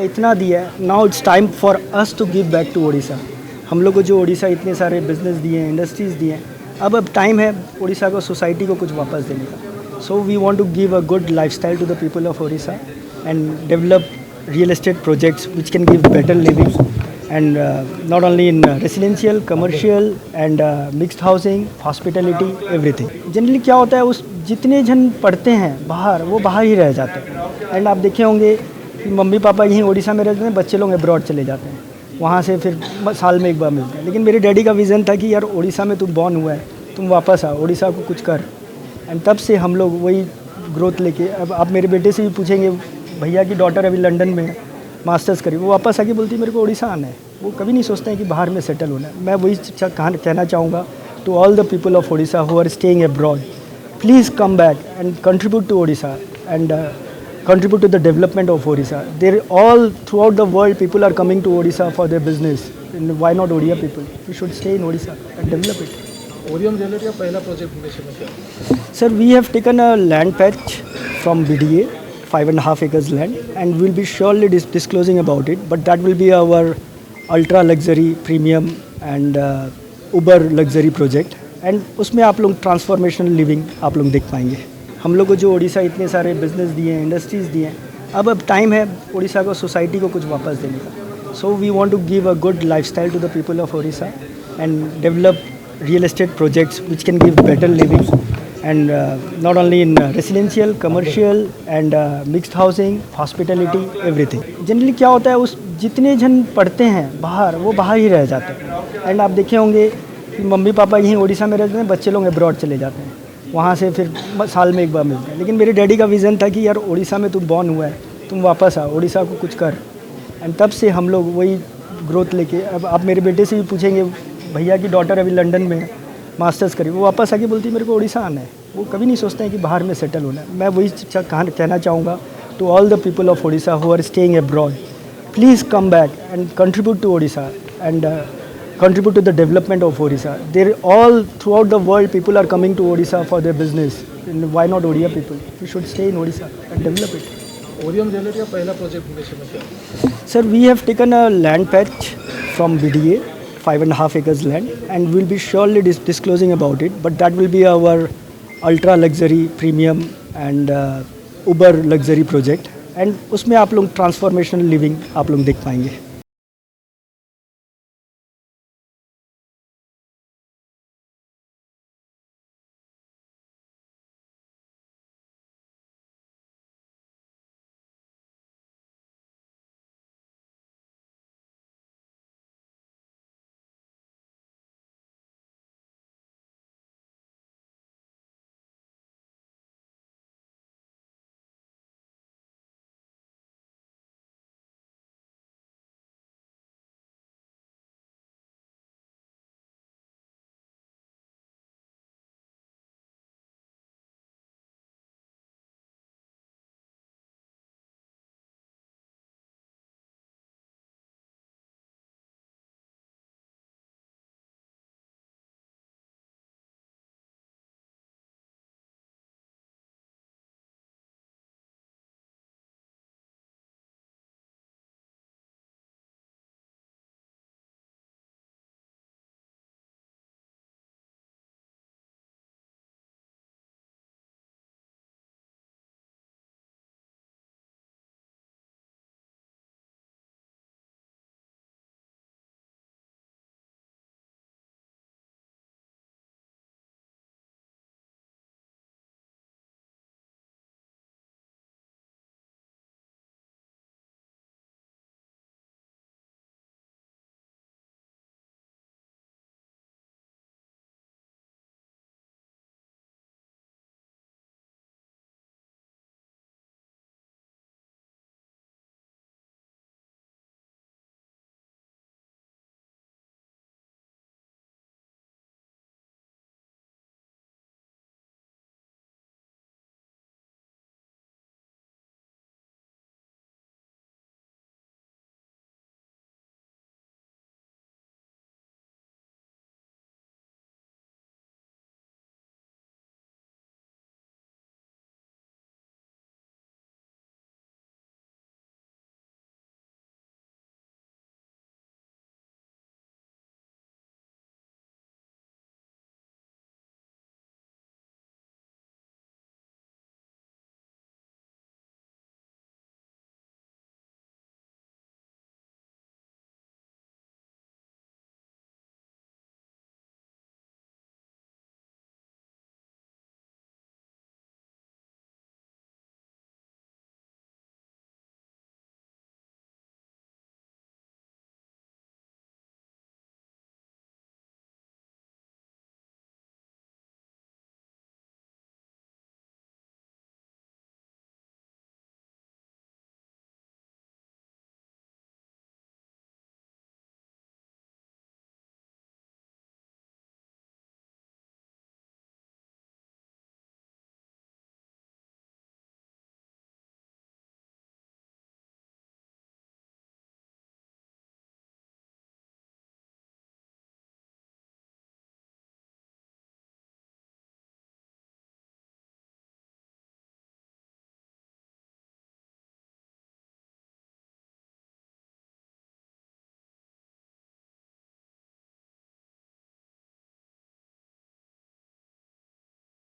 इतना दिया है, now it's time for us to give back to Odisha. हम लोग को जो ओडिशा इतने सारे बिजनेस दिए हैं, इंडस्ट्रीज़ दिए हैं, अब टाइम है ओडिशा को, सोसाइटी को कुछ वापस देने का। So we want to give a good lifestyle to the people of Odisha and develop real estate projects which can give better living and not only in residential, commercial and mixed housing, hospitality, everything. Generally क्या होता है, उस जितने जन पढ़ते हैं बाहर, वो बाहर ही रह जाते हैं। एंड आप देखे होंगे कि मम्मी पापा यहीं उड़ीसा में रहते हैं, बच्चे लोग अब्रॉड चले जाते हैं, वहाँ से फिर साल में एक बार मिलते हैं। लेकिन मेरे डैडी का विज़न था कि यार उड़ीसा में तुम बॉर्न हुआ है, तुम वापस आओ, उड़ीसा को कुछ कर। एंड तब से हम लोग वही ग्रोथ लेके, अब आप मेरे बेटे से भी पूछेंगे, भैया की डॉटर अभी लंदन में है, मास्टर्स करी, वो वापस आके बोलती है मेरे को उड़ीसा आना है। वो कभी नहीं सोचते हैं कि बाहर में सेटल होना है। मैं वही कहना चाहूँगा to all the people of Odisha who are staying abroad, please come back and contribute to Odisha and contribute to the development of Odisha. They're all throughout the world, people are coming to Odisha for their business. And why not Odia people? We should stay in Odisha and develop it. ओरियम jewellery का पहला project विदेश में क्या? Sir, we have taken a land patch from BDA, 5.5 acres land, and we'll be surely disclosing about it. But that will be our ultra luxury, premium and uber luxury project. And उसमें आप लोग transformational living आप लोग देख पाएंगे। हम लोग को जो ओडिशा इतने सारे बिजनेस दिए हैं, इंडस्ट्रीज़ दिए हैं, अब टाइम है ओडिशा को, सोसाइटी को कुछ वापस देने का। So we want to give a good lifestyle to the people of Odisha and develop real estate projects which can give better living and not only in residential, commercial and mixed housing, hospitality, everything. Generally क्या होता है, उस जितने जन पढ़ते हैं बाहर, वो बाहर ही रह जाते हैं। एंड आप देखे होंगे कि मम्मी पापा यहीं उड़ीसा में रहते हैं, बच्चे लोग अब्रॉड चले जाते हैं, वहाँ से फिर साल में एक बार मिलते हैं। लेकिन मेरे डैडी का विज़न था कि यार उड़ीसा में तुम बॉर्न हुआ है, तुम वापस आओ, उड़ीसा को कुछ कर। एंड तब से हम लोग वही ग्रोथ लेके, अब आप मेरे बेटे से भी पूछेंगे, भैया की डॉटर अभी लंदन में है, मास्टर्स करी, वो वापस आके बोलती है मेरे को उड़ीसा आना है। वो कभी नहीं सोचते हैं कि बाहर में सेटल होना है। मैं वही कहना चाहूँगा to all the people of Odisha who are staying abroad, please come back and contribute to Odisha and contribute to the development of Odisha. They're all throughout the world, people are coming to Odisha for their business. And why not Odia people? We should stay in Odisha and develop it. ओरियम jewellery का पहला project विदेश में क्या? Sir, we have taken a land patch from BDA, 5.5 acres land, and we'll be surely disclosing about it. But that will be our ultra luxury, premium and uber luxury project. And उसमें आप लोग transformational living आप लोग देख पाएंगे।